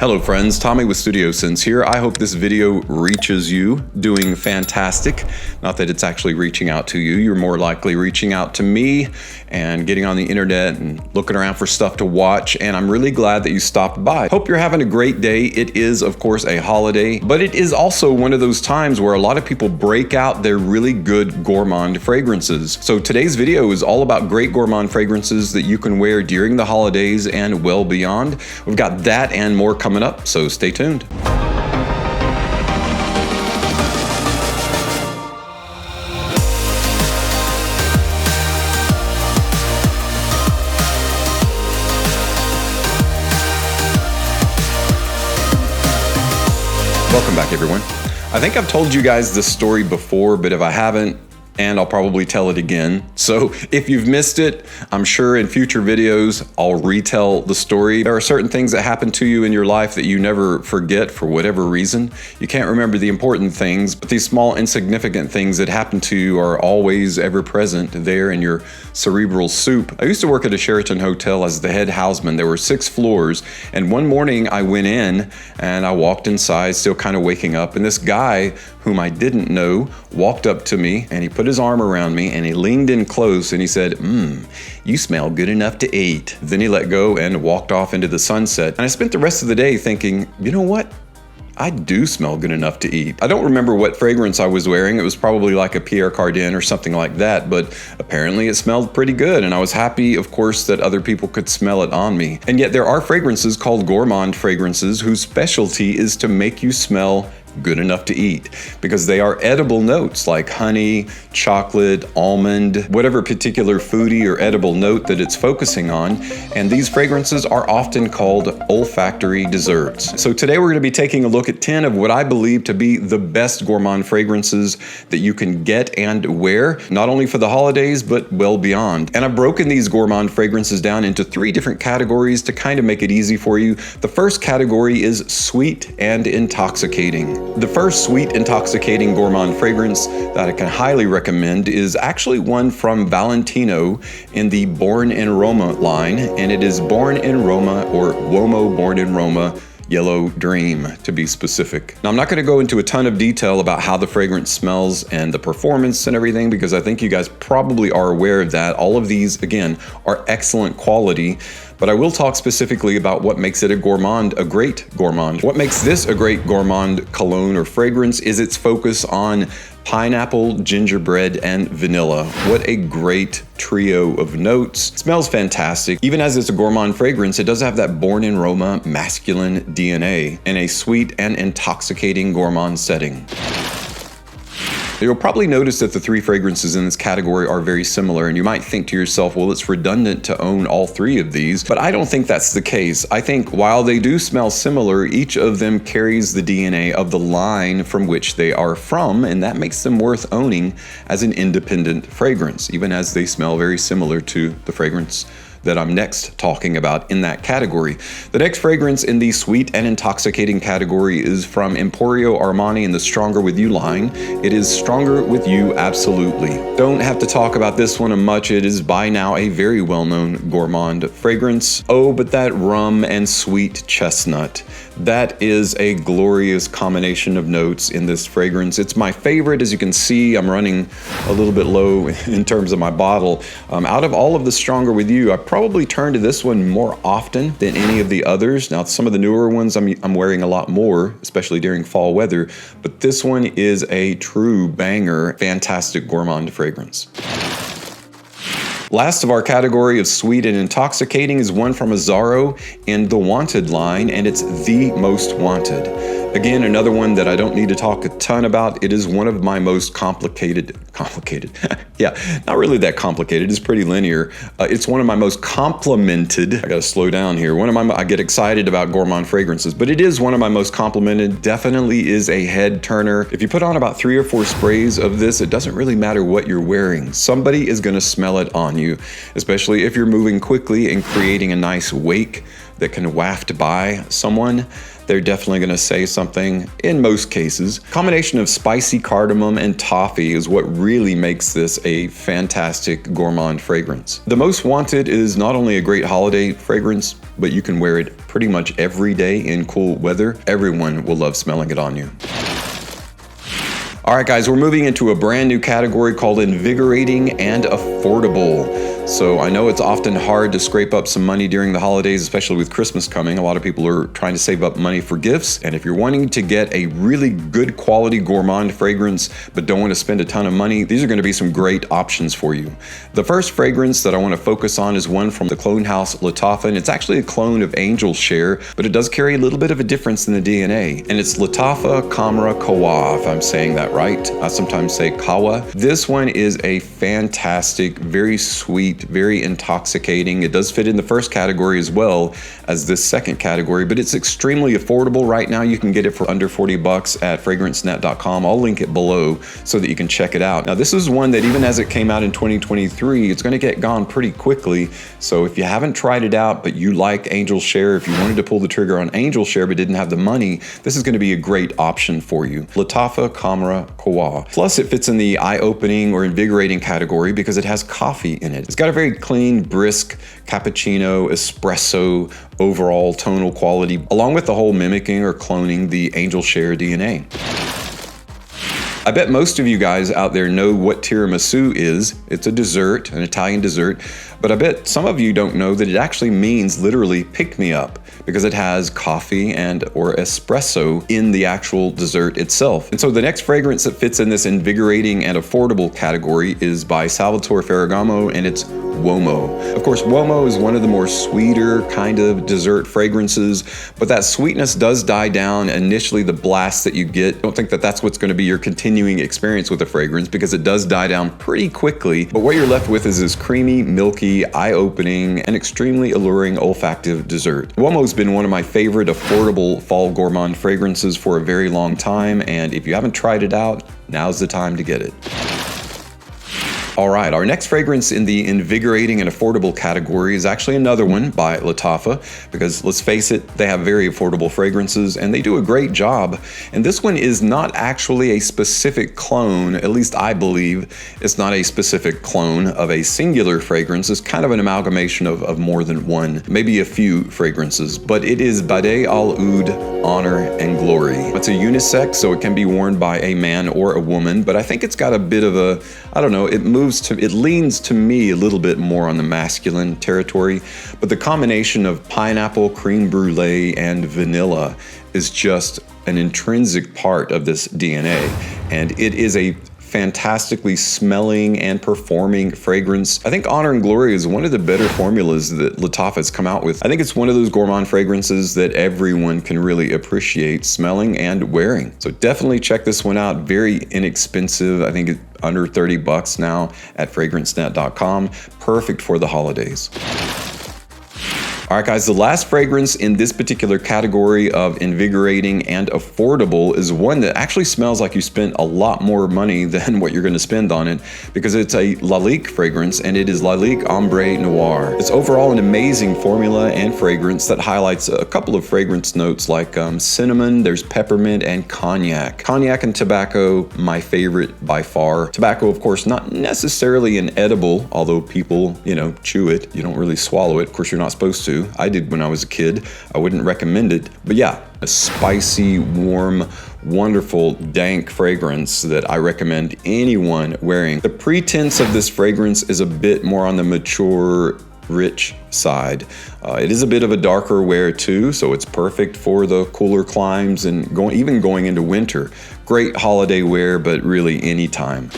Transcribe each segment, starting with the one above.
Hello friends, Tommy with Studio Sense here. I hope this video reaches you doing fantastic. Not that it's actually reaching out to you, you're more likely reaching out to me and getting on the internet and looking around for stuff to watch, and I'm really glad that you stopped by. Hope you're having a great day. It is, of course, a holiday, but it is also one of those times where a lot of people break out their really good gourmand fragrances. So today's video is all about great gourmand fragrances that you can wear during the holidays and well beyond. We've got that and more coming up, so stay tuned. Welcome back, everyone. I think I've told you guys this story before, but if I haven't, and I'll probably tell it again. So if you've missed it, I'm sure in future videos, I'll retell the story. There are certain things that happen to you in your life that you never forget for whatever reason. You can't remember the important things, but these small insignificant things that happen to you are always ever present there in your cerebral soup. I used to work at a Sheraton hotel as the head houseman. There were 6 floors, and one morning I went in and I walked inside, still kind of waking up, and this guy whom I didn't know walked up to me and he put his arm around me and he leaned in close and he said, you smell good enough to eat. Then he let go and walked off into the sunset. And I spent the rest of the day thinking, you know what? I do smell good enough to eat. I don't remember what fragrance I was wearing. It was probably like a Pierre Cardin or something like that, but apparently it smelled pretty good. And I was happy, of course, that other people could smell it on me. And yet there are fragrances called gourmand fragrances whose specialty is to make you smell good enough to eat, because they are edible notes like honey, chocolate, almond, whatever particular foodie or edible note that it's focusing on. And these fragrances are often called olfactory desserts. So today we're going to be taking a look at 10 of what I believe to be the best gourmand fragrances that you can get and wear, not only for the holidays, but well beyond. And I've broken these gourmand fragrances down into 3 different categories to kind of make it easy for you. The first category is sweet and intoxicating. The first sweet, intoxicating gourmand fragrance that I can highly recommend is actually one from Valentino in the Born in Roma line, and it is Born in Roma, or Uomo Born in Roma, Yellow Dream, to be specific. Now, I'm not going to go into a ton of detail about how the fragrance smells and the performance and everything, because I think you guys probably are aware of that. All of these, again, are excellent quality, but I will talk specifically about what makes it a gourmand, a great gourmand. What makes this a great gourmand cologne or fragrance is its focus on pineapple, gingerbread, and vanilla. What a great trio of notes. It smells fantastic. Even as it's a gourmand fragrance, it does have that Born in Roma masculine DNA in a sweet and intoxicating gourmand setting. You'll probably notice that the 3 fragrances in this category are very similar, and you might think to yourself, well, it's redundant to own all 3 of these, but I don't think that's the case. I think while they do smell similar, each of them carries the DNA of the line from which they are from, and that makes them worth owning as an independent fragrance, even as they smell very similar to the fragrance that I'm next talking about in that category. The next fragrance in the sweet and intoxicating category is from Emporio Armani in the Stronger With You line. It is Stronger With You Absolutely. Don't have to talk about this one much. It is by now a very well-known gourmand fragrance. Oh, but that rum and sweet chestnut. That is a glorious combination of notes in this fragrance. It's my favorite. As you can see, I'm running a little bit low in terms of my bottle. Out of all of the Stronger With You, I probably turn to this one more often than any of the others. Now, some of the newer ones I'm wearing a lot more, especially during fall weather, but this one is a true banger, fantastic gourmand fragrance. Last of our category of sweet and intoxicating is one from Azzaro in the Wanted line, and it's The Most Wanted. Again, another one that I don't need to talk a ton about. It is one of my most complicated, yeah, not really that complicated, it's pretty linear. It's one of my most complimented, I gotta slow down here. I get excited about gourmand fragrances, but it is one of my most complimented, definitely is a head turner. If you put on about 3 or 4 sprays of this, it doesn't really matter what you're wearing. Somebody is gonna smell it on you, especially if you're moving quickly and creating a nice wake that can waft by someone. They're definitely going to say something in most cases. Combination of spicy cardamom and toffee is what really makes this a fantastic gourmand fragrance. The Most Wanted is not only a great holiday fragrance, but you can wear it pretty much every day in cool weather. Everyone will love smelling it on you. All right, guys, we're moving into a brand new category called invigorating and affordable. So I know it's often hard to scrape up some money during the holidays, especially with Christmas coming. A lot of people are trying to save up money for gifts. And if you're wanting to get a really good quality gourmand fragrance, but don't want to spend a ton of money, these are going to be some great options for you. The first fragrance that I want to focus on is one from the clone house Lattafa, and it's actually a clone of Angel Share, but it does carry a little bit of a difference in the DNA. And it's Lattafa Khamra Qahwa, if I'm saying that right. I sometimes say Qahwa. This one is a fantastic, very sweet, very intoxicating. It does fit in the first category as well as this second category, but it's extremely affordable. Right now you can get it for under 40 bucks at fragrancenet.com. I'll link it below so that you can check it out. Now this is one that even as it came out in 2023, it's going to get gone pretty quickly. So if you haven't tried it out, but you like Angel Share, if you wanted to pull the trigger on Angel Share but didn't have the money, this is going to be a great option for you. Lattafa Khamra Qahwa. Plus it fits in the eye-opening or invigorating category because it has coffee in it. It's got a very clean, brisk cappuccino, espresso, overall tonal quality, along with the whole mimicking or cloning the Angel Share DNA. I bet most of you guys out there know what tiramisu is. It's a dessert, an Italian dessert, but I bet some of you don't know that it actually means literally pick me up because it has coffee and or espresso in the actual dessert itself. And so the next fragrance that fits in this invigorating and affordable category is by Salvatore Ferragamo, and it's Uomo. Of course, Uomo is one of the more sweeter kind of dessert fragrances, but that sweetness does die down. Initially, the blast that you get, don't think that that's what's going to be your continuing experience with a fragrance because it does die down pretty quickly. But what you're left with is this creamy, milky, eye-opening, and extremely alluring olfactive dessert. Uomo's been one of my favorite affordable fall gourmand fragrances for a very long time, and if you haven't tried it out, now's the time to get it. All right, our next fragrance in the invigorating and affordable category is actually another one by Lattafa, because let's face it, they have very affordable fragrances and they do a great job. And this one is not actually a specific clone, at least I believe it's not a specific clone of a singular fragrance. It's kind of an amalgamation of more than one, maybe a few fragrances, but it is Bade Al Oud Honor and Glory. It's a unisex, so it can be worn by a man or a woman, but I think it's got a bit of a, I don't know, it leans to me a little bit more on the masculine territory, but the combination of pineapple, creme brulee, and vanilla is just an intrinsic part of this DNA, and it is a fantastically smelling and performing fragrance. I think Honor and Glory is one of the better formulas that Lattafa has come out with. I think it's one of those gourmand fragrances that everyone can really appreciate smelling and wearing. So definitely check this one out. Very inexpensive. I think it's under 30 bucks now at fragrancenet.com. Perfect for the holidays. All right, guys, the last fragrance in this particular category of invigorating and affordable is one that actually smells like you spent a lot more money than what you're going to spend on it, because it's a Lalique fragrance, and it is Lalique Ombre Noir. It's overall an amazing formula and fragrance that highlights a couple of fragrance notes like cinnamon, there's peppermint, and cognac. Cognac and tobacco, my favorite by far. Tobacco, of course, not necessarily an edible, although people, chew it. You don't really swallow it. Of course, you're not supposed to. I did when I was a kid. I wouldn't recommend it. But yeah, a spicy, warm, wonderful, dank fragrance that I recommend anyone wearing. The pretense of this fragrance is a bit more on the mature, rich side. It is a bit of a darker wear too, so it's perfect for the cooler climes and even going into winter. Great holiday wear, but really anytime.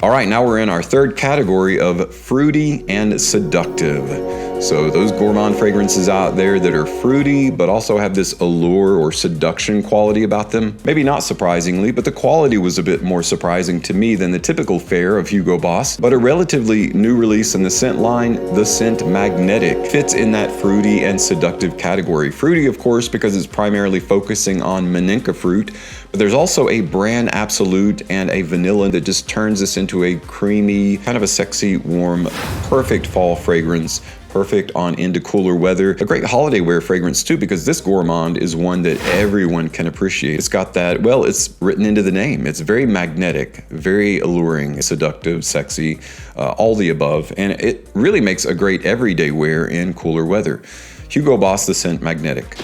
All right, now we're in our third category of fruity and seductive. So those gourmand fragrances out there that are fruity, but also have this allure or seduction quality about them. Maybe not surprisingly, but the quality was a bit more surprising to me than the typical fare of Hugo Boss. But a relatively new release in the scent line, the scent Magnetic, fits in that fruity and seductive category. Fruity, of course, because it's primarily focusing on Maninka fruit, but there's also a bran Absolute and a vanilla that just turns this into a creamy, kind of a sexy, warm, perfect fall fragrance. Perfect on into cooler weather. A great holiday wear fragrance too, because this gourmand is one that everyone can appreciate. It's got that, well, it's written into the name. It's very magnetic, very alluring, seductive, sexy, all the above. And it really makes a great everyday wear in cooler weather. Hugo Boss The Scent Magnetic.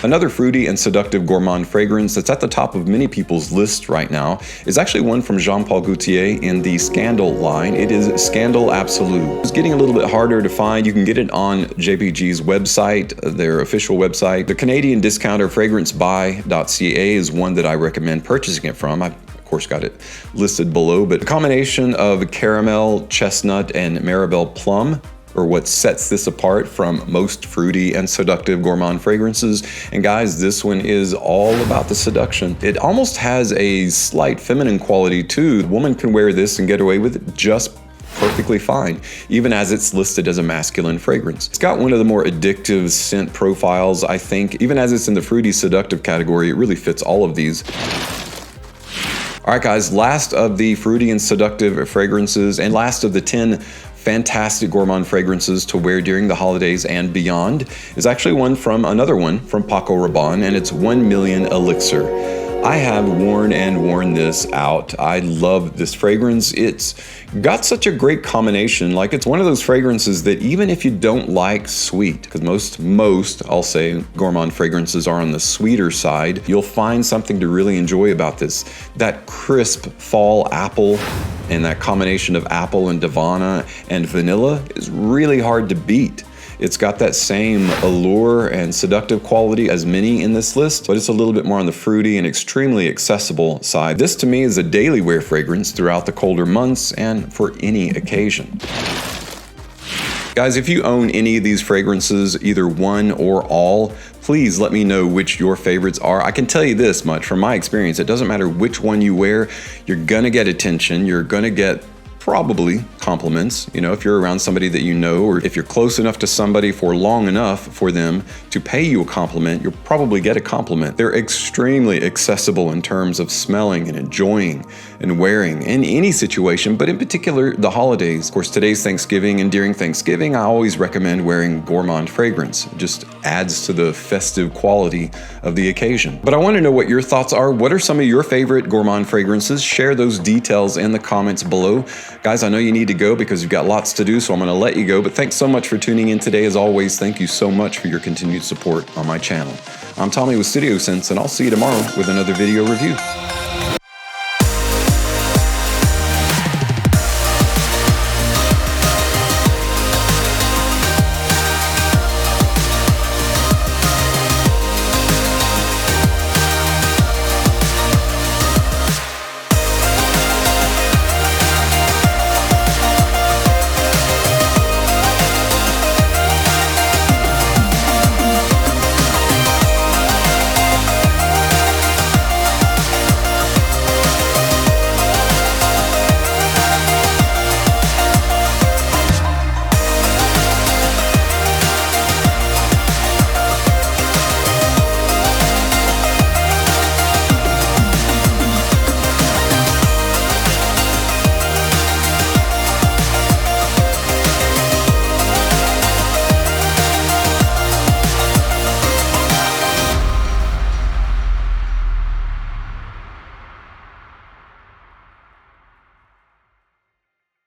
Another fruity and seductive gourmand fragrance that's at the top of many people's lists right now is actually one from Jean Paul Gaultier in the Scandal line. It is SWY Absolutely. It's getting a little bit harder to find. You can get it on JPG's website, their official website. The Canadian discounter FragranceBuy.ca is one that I recommend purchasing it from. I've of course got it listed below, but a combination of caramel, chestnut, and Maribel plum or what sets this apart from most fruity and seductive gourmand fragrances. And guys, this one is all about the seduction. It almost has a slight feminine quality too. A woman can wear this and get away with it just perfectly fine, even as it's listed as a masculine fragrance. It's got one of the more addictive scent profiles, I think. Even as it's in the fruity seductive category, it really fits all of these. All right, guys, last of the fruity and seductive fragrances and last of the 10 fantastic gourmand fragrances to wear during the holidays and beyond is actually another one from Paco Rabanne, and it's 1 Million Elixir. I have worn this out. I love this fragrance. It's got such a great combination. Like, it's one of those fragrances that even if you don't like sweet, because most, I'll say, gourmand fragrances are on the sweeter side, you'll find something to really enjoy about this. That crisp fall apple and that combination of apple and Davana and vanilla is really hard to beat. It's got that same allure and seductive quality as many in this list, but it's a little bit more on the fruity and extremely accessible side. This to me is a daily wear fragrance throughout the colder months and for any occasion. Guys, if you own any of these fragrances, either one or all, please let me know which your favorites are. I can tell you this much from my experience, it doesn't matter which one you wear, you're gonna get attention, you're gonna get probably compliments, if you're around somebody that you know, or if you're close enough to somebody for long enough for them to pay you a compliment, you'll probably get a compliment. They're extremely accessible in terms of smelling and enjoying and wearing in any situation, but in particular the holidays. Of course, today's Thanksgiving, and during Thanksgiving, I always recommend wearing gourmand fragrance. It just adds to the festive quality of the occasion. But I want to know what your thoughts are. What are some of your favorite gourmand fragrances? Share those details in the comments below. Guys, I know you need to go because you've got lots to do, so I'm going to let you go. But thanks so much for tuning in today. As always, thank you so much for your continued support on my channel. I'm Tommy with Studio Sense, and I'll see you tomorrow with another video review.